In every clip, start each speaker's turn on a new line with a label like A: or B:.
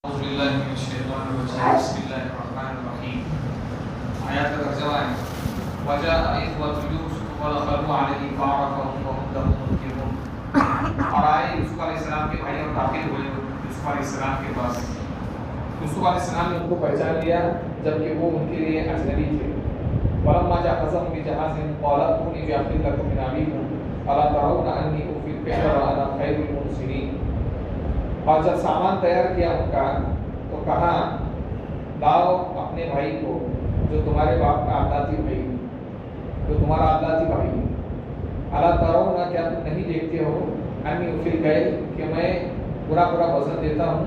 A: اعوذ باللہ من الشیطان الرجیم بسم اللہ الرحمن الرحیم۔ آیات کا ترجمہ ہے وجاء اخوة یوسف ودخلوا علیہ فعرفهم وهم له منکرون۔ اور آئے یوسف علیہ السلام کے بھائی اور داخل ہوئے یوسف علیہ السلام کے پاس۔ یوسف علیہ السلام نے ان کو پہچان لیا جبکہ وہ ان کے لیے اجنبی تھے۔ ولما جهزهم بجهازهم قال ائتوني بأخ لكم من أبيكم ألا ترون أني أوفي الكيل وأنا خير المنزلين۔ اور جب سامان تیار کیا ان کا تو کہا لاؤ اپنے بھائی کو جو تمہارے باپ کا عدالتی بھائی، جو تمہارا عدالتی بھائی ہے۔ اللہ ترون کیا تم نہیں دیکھتے ہو انی اوفی الکیل کہ میں پورا وزن دیتا ہوں،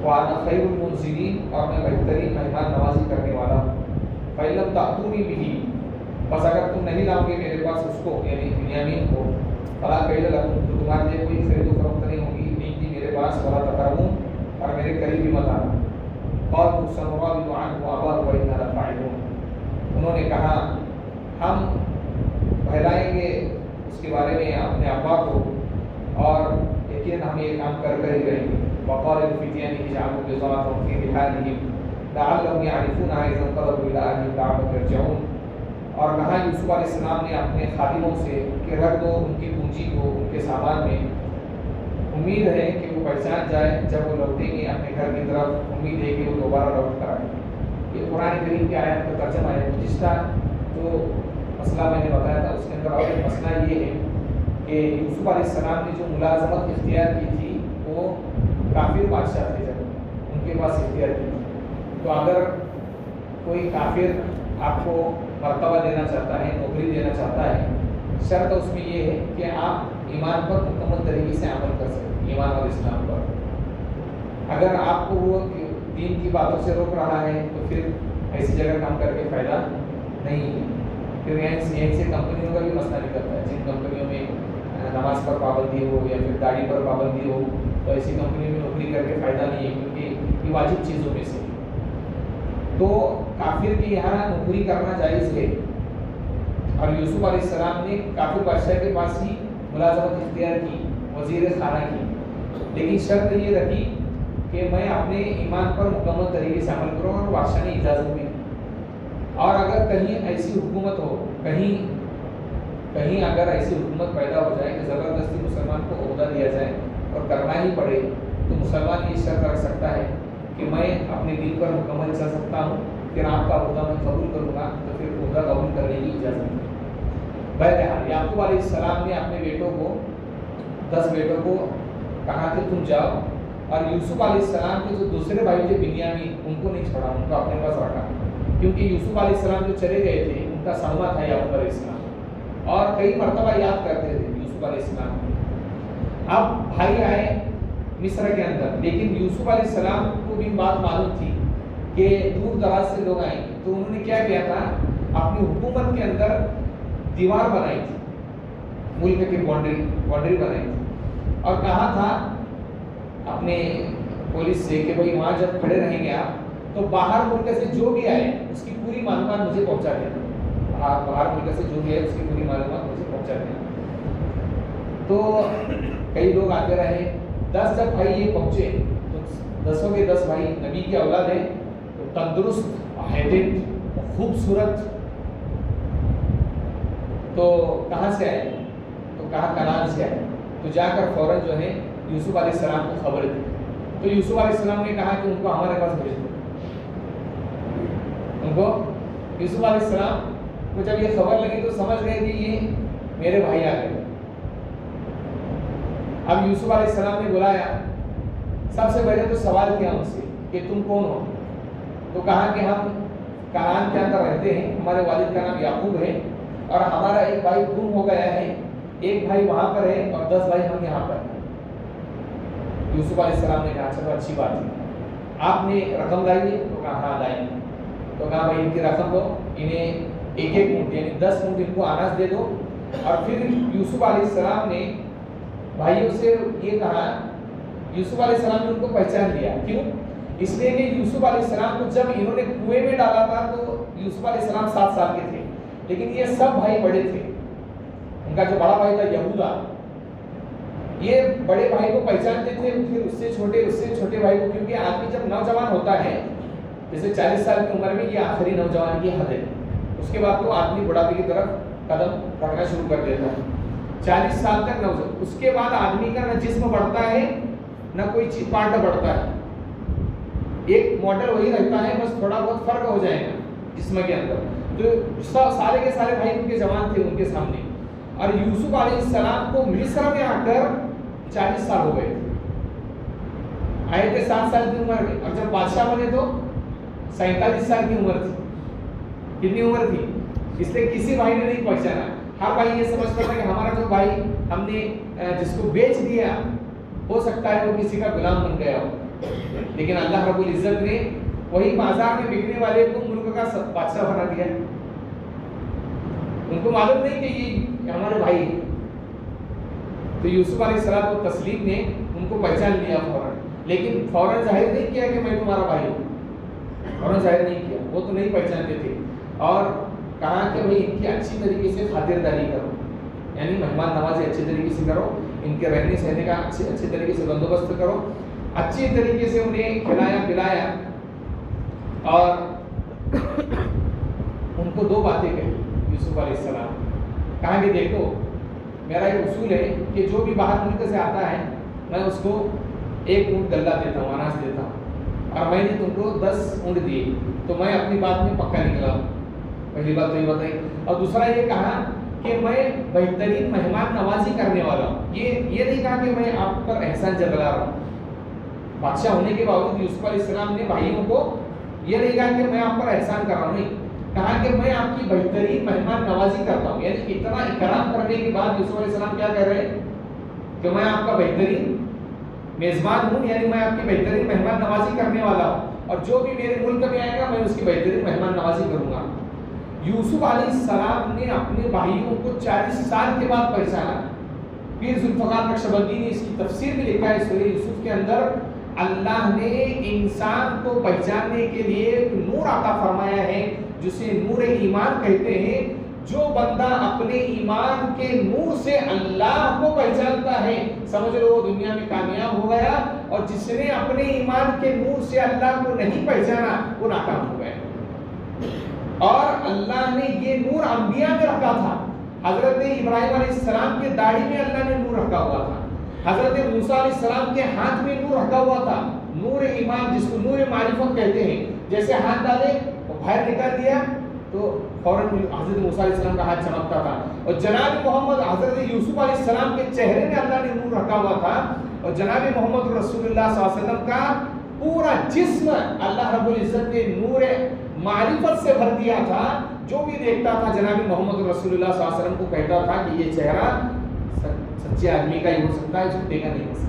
A: وانا خیر المنزلین اور میں بہترین مہمان نوازی کرنے والا ہوں۔ فإن لم تأتونی بہ بس اگر تم نہیں لاؤ گے میرے پاس اس کو یعنی بنیامین کو، فلا کیل لکم تو تمہارے لیے کوئی خرید و فروخت نہیں ہوگی میرے پاس، ولا تقربون اور میرے قریب بھی مت آنا۔ قالوا سنراود عنه أباه وإنا لفاعلون، انہوں نے کہا ہم بہلائیں گے اس کے بارے میں اپنے ابا کو اور یقیناً ہم یہ کام کر ہی رہیں گے۔ وقال لفتيانه اجعلوا بضاعتهم في رحالهم لعلهم يعرفونها إذا انقلبوا إلى أهلهم لعلهم يرجعون، اور کہا یوسف علیہ السلام نے اپنے خادموں سے کہ رکھ دو ان کی پونجی کو ان کے سامان میں، امید ہے کہ وہ پہچان جائے جب وہ لوٹیں گے اپنے گھر کی طرف، امید ہے کہ وہ دوبارہ لوٹ کر آئیں۔ یہ قرآن کریم کی آیت کا ترجمہ ہے۔ گزشتہ جو مسئلہ میں نے بتایا تھا اس کے اندر اور ایک مسئلہ یہ ہے کہ یوسف علیہ السلام نے جو ملازمت اختیار کی تھی وہ کافر بادشاہ تھے، جب ان کے پاس اختیار کی تھی، تو اگر کوئی کافر آپ کو مرتبہ دینا چاہتا ہے، نوکری دینا چاہتا ہے، شرط اس میں یہ ہے کہ آپ ایمان پر مکمل طریقے سے عمل کر سکیں، ایمان اور اسلام پر۔ اگر آپ کو وہ دین کی باتوں سے روک رہا ہے تو پھر ایسی جگہ کام کر کے فائدہ نہیں ہے۔ پھر یہیں سے کمپنیوں کا بھی مسئلہ نکلتا ہے، جن کمپنیوں میں نماز پر پابندی ہو یا پھر گاڑی پر پابندی ہو تو ایسی کمپنی میں نوکری کر کے فائدہ نہیں ہے، کیونکہ یہ واجب چیزوں میں سے۔ تو کافر کے یہاں نوکری کرنا جائز ہے، اور یوسف علیہ السلام نے کافر بادشاہ کے پاس ہی ملازمت اختیار کی، وزیر خانہ کی، لیکن شرط یہ رکھی کہ میں اپنے ایمان پر مکمل طریقے سے عمل کروں، اور بادشاہ نے اجازت بھی دی۔ اور اگر کہیں ایسی حکومت ہو، کہیں اگر ایسی حکومت پیدا ہو جائے کہ زبردستی مسلمان کو عہدہ دیا جائے اور کرنا ہی پڑے، تو مسلمان یہ شرط رکھ سکتا ہے کہ میں اپنے دین پر مکمل چل سکتا ہوں، پھر آپ کا عہدہ میں قبول کروں گا، تو پھر عہدہ قبول کرنے کی اجازت ہے۔ بہرحال یعقوب علیہ السلام نے اپنے بیٹوں کو 10 بیٹوں کو کہا کہ تم جاؤ، اور یوسف علیہ السلام کے جو دوسرے بھائی تھے بنیامین ان کو نہیں چھوڑا، ان کو اپنے پاس رکھا، کیونکہ یوسف علیہ السلام جو چلے گئے تھے ان کا سلمہ تھا یعقوب علیہ السلام، اور کئی مرتبہ یاد کرتے تھے یوسف علیہ السلام۔ اب بھائی آئے مصر کے اندر، لیکن یوسف علیہ السلام کو بھی بات معلوم تھی کہ دور دراز سے لوگ آئیں گے، تو انہوں نے کیا کیا تھا، اپنی حکومت کے اندر دیوار بنائی تھی، ملک کی باؤنڈری بنائی تھی، اور کہا تھا اپنے پولیس سے کہ بھائی وہاں جب کھڑے رہیں گے آپ تو باہر ملک سے جو بھی آئے اس کی پوری معلومات مجھے پہنچا دینا، باہر ملک سے جو بھی آئے اس کی پوری معلومات مجھے پہنچا دینا۔ تو کئی لوگ آتے رہے، 10 جب بھائی یہ پہنچے تو 10 کے 10 بھائی نبی کی اولاد ہیں، تو تندرست، ہیڈڈ، خوبصورت، تو کہاں سے آئے، تو کہا کنعان سے آئے، تو جا کر فوراً جو ہے یوسف علیہ السلام کو خبر دی، تو یوسف علیہ السلام نے کہا کہ ان کو ہمارے پاس بھیج دو۔ ان کو یوسف علیہ السلام کو جب یہ خبر لگی تو سمجھ گئے کہ یہ میرے بھائی آ گئے۔ اب یوسف علیہ السلام نے بلایا، سب سے پہلے تو سوال کیا ان سے کہ تم کون ہو، تو کہا کہ ہم کنعان کے اندر رہتے ہیں، ہمارے والد کا نام یعقوب ہے، اور ہمارا ایک بھائی گم ہو گیا ہے، ایک بھائی وہاں پر ہے اور 10 بھائی ہم یہاں پر ہیں۔ یوسف علیہ السلام نے کہا چلو اچھی بات ہے، آپ نے رقم لائیے، تو کہا ہاں لائیں گے، تو کہا بھائی ان کی رقم دو، انہیں ایک اونٹ یعنی 10 اونٹ ان کو اناج دے دو۔ اور پھر یوسف علیہ السلام نے بھائیوں سے یہ کہا، یوسف علیہ السلام نے ان کو پہچان لیا، کیوں؟ اس لیے کہ یوسف علیہ السلام کو جب انہوں نے کنویں میں ڈالا تھا تو یوسف علیہ السلام 7 سال کے تھے، لیکن یہ سب بھائی بڑے تھے۔ ان کا جو بڑا بھائی تھا یہودا،
B: یہ بڑے بھائی کو پہچانتے تھے، پھر اس سے چھوٹے بھائی کو، کیونکہ آدمی جب نوجوان ہوتا ہے جیسے 40 سال کی عمر میں یہ آخری نوجوان کی حد ہے، اس کے بعد تو آدمی بڑھاپے کی طرف قدم رکھنا شروع کر دیتا ہے 40 سال تک نوجوان، اس کے بعد آدمی کا نہ جسم بڑھتا ہے نہ کوئی چیز پارٹ بڑھتا ہے، ایک ماڈل وہی رہتا ہے، بس تھوڑا بہت فرق ہو جائے گا جسم کے اندر۔ تو سارے کے سارے بھائی ان کے جوان تھے ان کے سامنے، اور یوسف علیہ السلام کو مصر میں آ کر 40 سال ہو گئے، آئے تھے 7 سال کی عمر میں، اور جب بادشاہ بنے تو 47 سال کی عمر تھی۔ کتنی عمر تھی؟ اس لیے کسی بھائی نے نہیں پہچانا، ہر بھائی یہ سمجھتا تھا کہ ہمارا جو بھائی ہم نے جس کو بیچ دیا ہو سکتا ہے وہ کسی کا غلام بن گیا ہو، لیکن اللہ رب العزت نے وہی بازار میں بکنے والے کو ملک کا بادشاہ بنا دیا۔ ان کو معلوم نہیں کہ یہ ہمارے بھائی ہیں، تو یوسف علیہ السلام و تسلیم نے ان کو پہچان لیا فوراً، لیکن فوراً ظاہر نہیں کیا کہ میں تمہارا بھائی ہوں، فوراً ظاہر نہیں کیا، وہ تو نہیں پہچانتے تھے، اور کہا کہ بھائی ان کی اچھی طریقے سے خاطرداری کرو، یعنی مہمان نوازی اچھے طریقے سے کرو، ان کے رہنے سہنے کا اچھے طریقے سے بندوبست کرو، اچھی طریقے سے انہیں کھلایا پلایا، اور ان کو 2 باتیں کہی یوسف علیہ السلام، کہا کہ دیکھو میرا ایک اصول ہے کہ جو بھی باہر ملک سے آتا ہے میں اس کو 1 اونٹ غلہ دیتا ہوں، اناج دیتا ہوں، اور میں نے تم کو 10 اونٹ دیے، تو میں اپنی بات میں پکا نکلا ہوں، پہلی بات تو یہ بتائی، اور دوسرا یہ کہا کہ میں بہترین مہمان نوازی کرنے والا ہوں، یہ نہیں کہا کہ میں آپ پر احسان جتلا رہا ہوں، بادشاہ ہونے کے باوجود یوسف علیہ السلام نے بھائیوں کو یہ نہیں کہا کہ میں آپ پر احسان کر رہا ہوں، نہیں کہا کہ میں آپ کی بہترین مہمان نوازی کرتا ہوں، یعنی اتنا اکرام کرنے کے بعد یوسف علیہ السلام کیا کہہ رہے ہیں کہ میں آپ کا بہترین میزبان ہوں، یعنی میں آپ کی بہترین مہمان نوازی کرنے والا ہوں، اور جو بھی میرے ملک میں آئے گا میں اس کی بہترین مہمان نوازی کروں گا۔ یوسف علیہ السلام نے اپنے بھائیوں کو 40 سال کے بعد پہچانا۔ پیر ذوالفقار نقشبندی نے اس کی تفسیر میں لکھا ہے سورہ یوسف کے اندر، اللہ نے انسان کو پہچاننے کے لیے ایک نور عطا فرمایا ہے جسے نور ایمان کہتے ہیں۔ جو بندہ اپنے ایمان کے نور سے اللہ کو پہچانتا ہے سمجھ لو وہ دنیا میں کامیاب ہو گیا، اور جس نے اپنے ایمان کے نور سے اللہ کو نہیں پہچانا وہ ناکام ہو گیا۔ اور اللہ نے یہ نور انبیاء میں رکھا تھا، حضرت ابراہیم علیہ السلام کے داڑھی میں اللہ نے نور رکھا ہوا تھا، حضرت موسیٰ علیہ السلام کے ہاتھ میں نور رکھا ہوا تھا، نور ایمان جس کو نور معرفت کہتے ہیں۔ جیسے ہاتھ ڈالے وہ باہر نکال دیا تو فوراً حضرت موسیٰ علیہ السلام کا ہاتھ چمکتا تھا، اور جناب محمد حضرت یوسف علیہ السلام کے چہرے میں اللہ نے نور رکھا ہوا تھا، اور جناب محمد رسول اللہ صلی اللہ علیہ وسلم کا پورا جسم اللہ رب العزت نے نور معرفت سے بھر دیا تھا۔ جو بھی دیکھتا تھا جناب محمد رسول اللہ صلی اللہ علیہ وسلم کو کہتا تھا کہ یہ چہرہ سچے آدمی کا ہی ہو سکتا ہے، جھوٹے کا نہیں ہو سکتا۔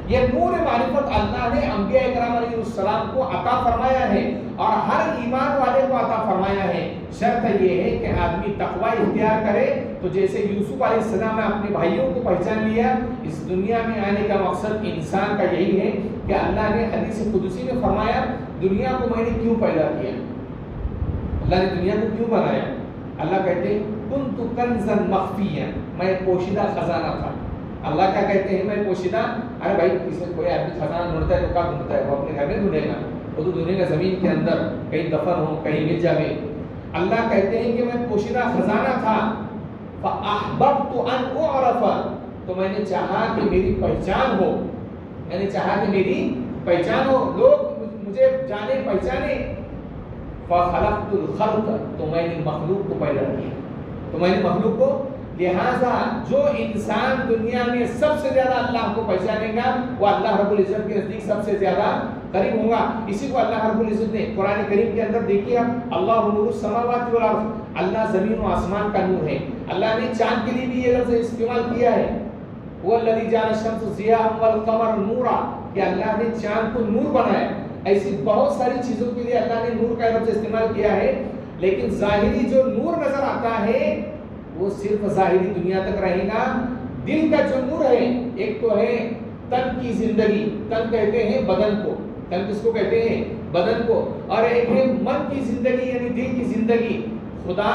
B: یہ نور معرفت اللہ نے انبیاء اکرام علیہ السلام کو عطا فرمایا ہے، اور ہر ایمان والے کو عطا فرمایا ہے۔ شرط یہ ہے کہ آدمی تقوی اختیار کرے۔ تو جیسے یوسف علیہ السلام نے اپنے بھائیوں کو پہچان لیا، اس دنیا میں آنے کا مقصد انسان کا یہی ہے کہ اللہ نے حدیث قدسی میں فرمایا دنیا کو میں نے کیوں پیدا کیا، اللہ نے دنیا کو کیوں بنایا؟ اللہ کہتے ہیں کنت کنزا مخفیا، میں پوشیدہ خزانہ تھا۔ اللہ کیا کہتے ہیں میں پوشیدہ؟ ارے بھائی کسی کوئی آدمی خزانہ ڈھونڈتا ہے تو کیا ڈھونڈتا ہے؟ وہ اپنے گھر میں ڈھونڈے گا، وہ تو ڈھونڈے گا زمین کے اندر، کہیں دفن ہو کہیں مل جائے۔ اللہ کہتے ہیں کہ میں پوشیدہ خزانہ تھا، فاحببت ان اعرف، تو میں نے چاہا کہ میری پہچان ہو، میں نے چاہا کہ میری پہچان ہو، لوگ مجھے جانے پہچانے۔ فخلقت الخلق، تو میں نے مخلوق کو پیدا کیا، تو میں نے مخلوق کو، لہذا جو انسان دنیا میں سب سے زیادہ اللہ کو پہچانے گا وہ اللہ رب العزت کے نزدیک سب سے زیادہ قریب ہوگا۔ اسی کو اللہ رب العزت نے قرآن کریم کے اندر دیکھیے آپ، اللہ نور السماوات والارض، اللہ زمین و آسمان کا نور ہے۔ اللہ نے چاند کے لیے بھی یہ لفظ استعمال کیا ہے، وہ الذی جعل الشمس ضیاء والقمر نورا، کہ اللہ نے چاند کو نور بنایا۔ ایسی بہت ساری چیزوں کے لیے اللہ نے نور کا لفظ استعمال کیا ہے، لیکن ظاہری جو نور نظر آتا ہے وہ صرف ظاہری دنیا تک رہے گا۔ دل کا جو نور ہے، ایک تو ہے تن کی زندگی، تن کہتے ہیں بدن کو، تن کس کو کہتے ہیں؟ بدن کو، اور ایک ہے من کی زندگی یعنی دل کی زندگی۔ خدا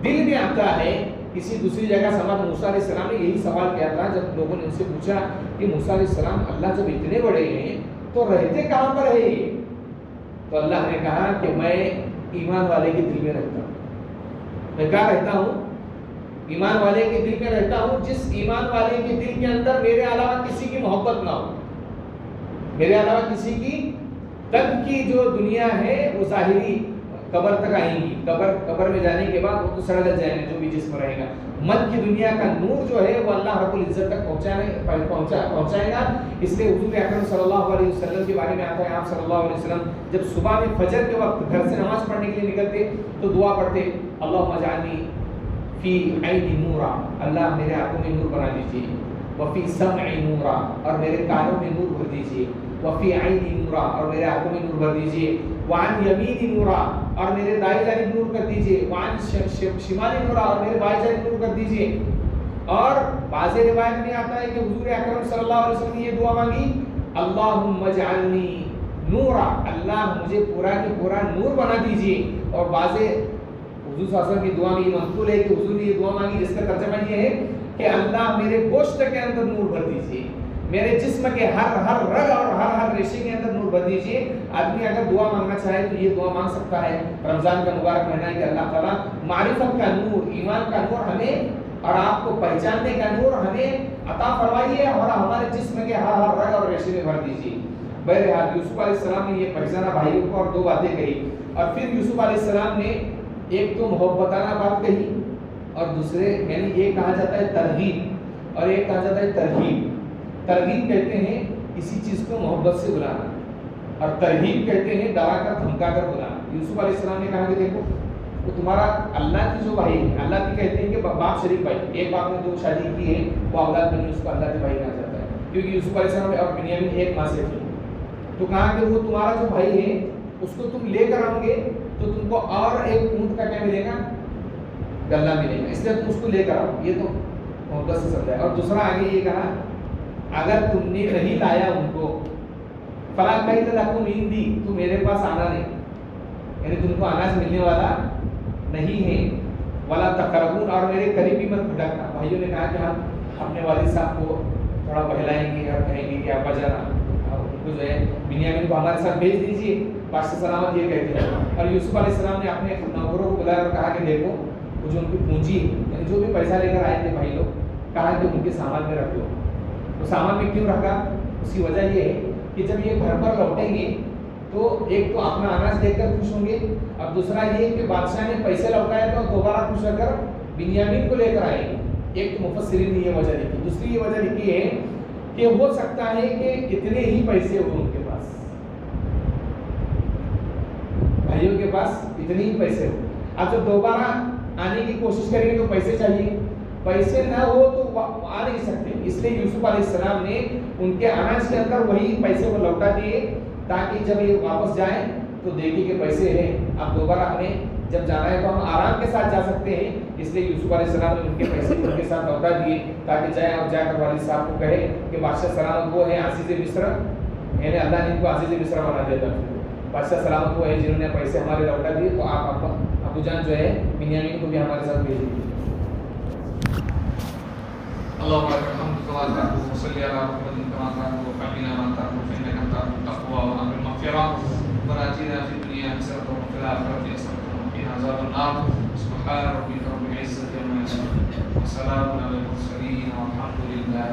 B: دل میں آتا ہے، کسی دوسری جگہ سماعت موسیٰ علیہ السلام نے یہی سوال کیا تھا جب لوگوں نے ان سے پوچھا کہ موسیٰ علیہ السلام اللہ جب اتنے بڑے ہیں تو رہتے کہاں پر ہے یہ؟ تو اللہ نے کہا کہ میں ایمان والے کے دل میں رہتا ہوں. میں کہاں رہتا ہوں؟ ایمان والے کے دل میں رہتا ہوں. جس ایمان والے کے دل کے اندر میرے علاوہ کسی کی محبت نہ ہو, میرے علاوہ کسی کی تن کی جو دنیا ہے وہ ظاہری قبر تک آئیں گی. قبر میں جانے کے بعد وہ تو سڑ جائیں گے جو بھی جسم رہے گا. من کی دنیا کا نور جو ہے وہ اللہ رب العزت تک پہنچائے گا. اس لیے حضور اکرم صلی اللہ علیہ وسلم کے بارے میں آتا ہے, آپ صلی اللہ علیہ وسلم جب صبح میں فجر کے وقت گھر سے نماز پڑھنے کے لیے نکلتے تو دعا پڑھتے, اللہم اجعلنی فی عینی نورا, اللہ میرے آنکھوں میں نور بنا دیجیے, وفی سمعی نورا, اور میرے کانوں میں نور بھر دیجیے, وفی عینی نورا, اور میرے آنکھوں میں نور بھر دیجیے, وعن یمینی نورا, اور میرے دائیں جانب نور کر دیجیے, وعن شمالی نورا, اور میرے بائیں جانب نور کر دیجیے. اور بعض روایت میں آتا ہے کہ حضور اکرم صلی اللہ علیہ وسلم نے یہ دعا مانگی, اللہم اجعلنی نورا, اللہ مجھے پورا کی پورا نور بنا دیجیے. اور بعض حضور صلی اللہ علیہ وسلم کی دعا میں یہ منقول ہے کہ حضور نے یہ دعا مانگی جس کا ترجمہ یہ ہے کہ اللہ میرے گوشت کے اندر نور بھر دیجیے, میرے جسم کے ہر رگ اور ہر ریشے کے اندر نور بھر دیجیے. آدمی اگر دعا مانگنا چاہے تو یہ دعا مانگ سکتا ہے. رمضان کا مبارک مہینہ ہے کہ اللہ تعالیٰ معرفت کا نور, ایمان کا نور ہمیں اور آپ کو پہچاننے کا نور ہمیں عطا فرمائیے, اور ہمارے جسم کے ہر رگ اور ریشے میں بھر دیجیے. بہرحال یوسف علیہ السلام نے یہ پہچانا بھائیوں کو اور دو باتیں کہی, اور پھر یوسف علیہ السلام نے ایک تو محبتانہ بات کہی, اور دوسرے یعنی ایک کہا جاتا ہے ترغیب اور ایک کہا جاتا ہے ترغیب. ترغیب کہتے ہیں کسی چیز کو محبت سے بلانا, اور ترغیب کہتے ہیں ڈرا کر دھمکا کر بلانا. یوسف علیہ السلام نے کہا کہ دیکھو وہ تمہارا اللہ کی جو بھائی ہے, اللہ کی کہتے ہیں کہ باپ شریک بھائی, ایک باپ نے جو شادی کی ہے وہ اولاد بنی, اس کو اللہ کے بھائی کہا جاتا ہے, کیونکہ یوسف علیہ السلام اور بنیامین ایک ماں سے تھے. تو کہا کہ وہ تمہارا جو بھائی ہے اس کو تم لے کر آؤ گے تو تم کو اور ایک اونٹ کا کیا ملے گا, گلہ ملے گا, اس لیے تم اس کو لے کر آؤ. یہ تو محبت سے سمجھا. اور دوسرا آگے یہ کہا اگر تم نے نہیں لایا ان کو, فلاں کہیں تو نیند دی, تو میرے پاس آنا نہیں, یعنی تم کو اناج ملنے والا نہیں ہے. والا تقربون, اور میرے قریب بھی مت بھٹکنا. بھائیوں نے کہا کہ ہم اپنے والد صاحب کو تھوڑا بہلائیں گے اور کہیں گے کہ ابا جانا ان کو جو ہے بنیامین کو ہمارے ساتھ بھیج دیجیے, بادشاہ سلامت یہ کہتے ہیں. اور یوسف علیہ السلام نے اپنے نوکروں کو بلایا اور کہا کہ دیکھو وہ جو ان کی پونجی یعنی جو بھی پیسہ لے کر آئے تھے بھائی لوگ, کہا کہ ان کے سامان میں رکھ دو. تو سامان میں کیوں رکھا, اس کی وجہ یہ ہے کہ جب یہ گھر پر لوٹیں گے تو ایک تو اپنا اناج دیکھ کر خوش ہوں گے, اور دوسرا یہ کہ بادشاہ نے پیسے لوٹائے تو دوبارہ خوش ہو کر بنیامین کو لے کر آئیں گے. ایک تو مفسرین نے یہ وجہ لکھی. دوسری یہ وجہ لکھی ہے کہ ہو سکتا ہے کہ اتنے ہی پیسے ہوں ان کے پاس, بھائیوں کے پاس اتنے ہی پیسے ہوں. اب جب دوبارہ آنے کی کوشش کریں گے تو پیسے چاہیے, پیسے نہ ہو تو آ نہیں سکتے. اس لیے یوسف علیہ السلام نے ان کے اناج کے اندر وہی پیسے کو لوٹا دیے تاکہ جب یہ واپس جائیں تو دیکھیں کہ پیسے ہیں, اب دوبارہ ہمیں جب جانا ہے تو ہم آرام کے ساتھ جا سکتے ہیں. اس لیے یوسف علیہ السلام نے ان کے پیسے ان کے ساتھ لوٹا دیے تاکہ جائیں اور جا کر والد صاحب کو کہے کہ بادشاہ سلامت وہ ہے عزیز مصر, یعنی اللہ نے ان کو عزیز مصر بنا دیا تھا. بادشاہ سلامت وہ ہے جنہوں نے پیسے ہمارے لوٹا دیے, تو آپ ابو جان جو ہے بنیامین کو بھی ہمارے ساتھ بھیج دیجیے.
A: اللهم لك الحمد كما تحب وصلي على محمد كما تحب وقنا ما تحب فإنك أنت أهل التقوى وأهل المغفرة. ربنا آتنا في الدنيا حسنة وفي الآخرة حسنة وقنا عذاب النار. سبحان ربك رب العزة عما يصفون وسلام على المرسلين والحمد لله.